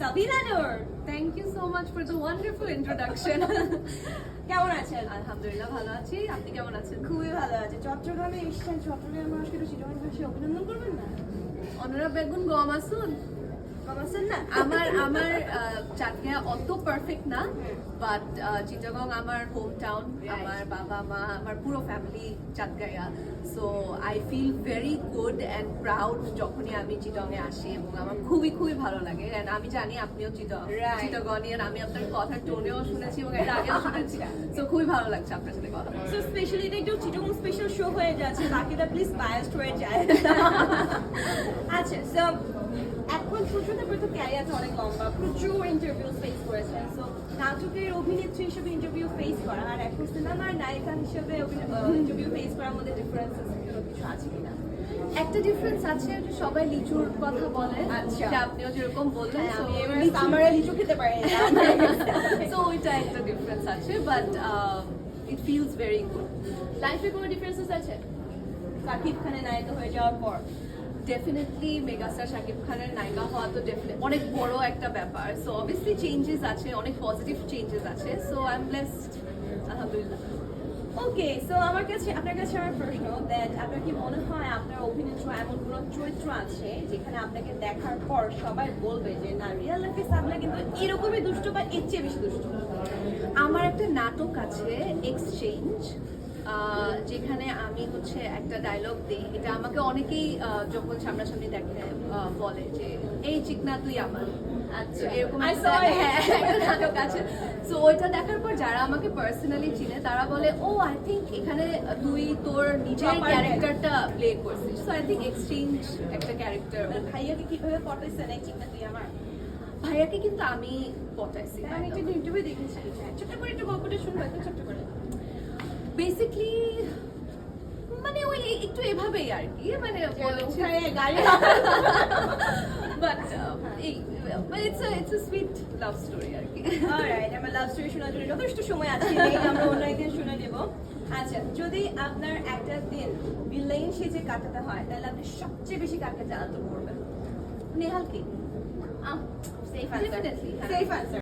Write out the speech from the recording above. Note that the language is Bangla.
Sabina Noor. Thank you so much for the wonderful introduction. কেমন আছেন? আলহামদুলিল্লাহ ভালো আছি। আপনি কেমন আছেন? খুবই ভালো আছে। চট্টগ্রামে এসেছেন, চট্টগ্রামের মানুষকে একটু চিটাগাং ভাষায় অভিনন্দন করবেন না? অনুরা বেগুন গম আসুন। কম আছেন না? আমার চাটগাঁয়া অত পারফেক্ট না, বাট চিটাগং আমার হোম টাউন। আমার বাবা মা আমার পুরো ফ্যামিলি চাটগাঁয়া, so I feel very good and proud যখনই আমি চিটাগংয়ে আসি, এবং আমার খুবই খুবই ভালো লাগে। অ্যান্ড আমি জানি আপনিও চিটাগংইয়ান, আমি আপনার কথার টোনেও শুনেছি এবং এর আগেও শুনেছি, সো খুবই ভালো লাগছে আপনার সাথে কথা বলতে। সো স্পেশালি এটা একটু চিটাগং স্পেশাল শো হয়ে যাচ্ছে, বাকিটা প্লিজ বায়াসড হয়ে যায়। আচ্ছা, সো এখন সুশ্রুতা তো ক্যারিয়ারটা অনেক লম্বা, প্রচুর ইন্টারভিউ ফেস করেছেন। সো নাটকের অভিনেত্রী হিসেবে ইন্টারভিউ ফেস করা আর এখন সিনেমার নায়িকা হিসেবে ইন্টারভিউ ফেস করার মধ্যে ডিফারেন্সেস কিছু আছে কিনা? একটা ডিফারেন্স আছে, সবাই লিচুর কথা বলে, আচ্ছা। যে আপনিও যেরকম বললেন, হ্যাঁ, so আমি এবারে সামারে লিচু খেতে পারি না। so ওইটা একটা ডিফারেন্স আছে, but it feels very good. লাইফে কোনো ডিফারেন্সেস আছে সাকিব খানের নায়িকা হয়ে যাওয়ার পর? ডেফিনেটলি মেগাস্টার শাকিব খানের নায়িকা হওয়া তো ডেফিনেটলি অনেক বড় একটা ব্যাপার। সো অবভিয়াসলি চেঞ্জেস আছে, অনেক পজিটিভ চেঞ্জেস আছে। সো আই এম ব্লেসড, আলহামদুলিল্লাহ। ওকে, সো আমার কাছে আপনার কাছে আমার প্রশ্ন, দ্যাট আপনার কি মনে হয় আপনার অভিনেত্র এমন কোনো চরিত্র আছে যেখানে আপনাকে দেখার পর সবাই বলবে যে না, রিয়েল লাইফে সাবলা কিন্তু এরকমই দুষ্ট বা এর চেয়ে বেশি দুষ্ট? আমার একটা নাটক আছে এক্সচেঞ্জ, যেখানে আমি হচ্ছে একটা ডায়লগ দিই। এটা আমাকে অনেকেই যখন সামনাসামনি দেখে বলে যে এই চিকনা তুই আমার। আচ্ছা, এরকম একটা নাটক আছে। সো ওইটা দেখার পর যারা আমাকে পার্সোনালি চিনে তারা বলে, ও আই থিঙ্ক এখানে তুই তোর নিজের ক্যারেক্টারটা প্লে করছিস। সো আই থিঙ্ক এক্সচেঞ্জ একটা ক্যারেক্টার। ভাইয়াকে কিভাবে পটাইছেন এই চিন্তা তুই আমার? ভাইয়াকে কিন্তু আমি পটাইছি। আমি একটা ইন্টারভিউ দেখেছি, ছোট্ট করে একটু গল্পটা শুনবো, একটু ছোট্ট করে। বেসিকলি মানে ওই একটু এভাবেই আর কি, মানে বলেছি গাড়ি but it's a sweet love story আর কি। অলরাইট, আমার লাভ স্টোরি শোনার জন্য যথেষ্ট সময় আছে, এই আমরা অন্য একদিন শুনে নেব। আচ্ছা, যদি আপনার একটা দিন ভিলেন সেজে কাটাতে হয় তাহলে আপনি সবচেয়ে বেশি কাকে জ্বালাতন করবেন? নেহালকে সেফ আনসার, Definitely, হ্যাঁ। Safe answer.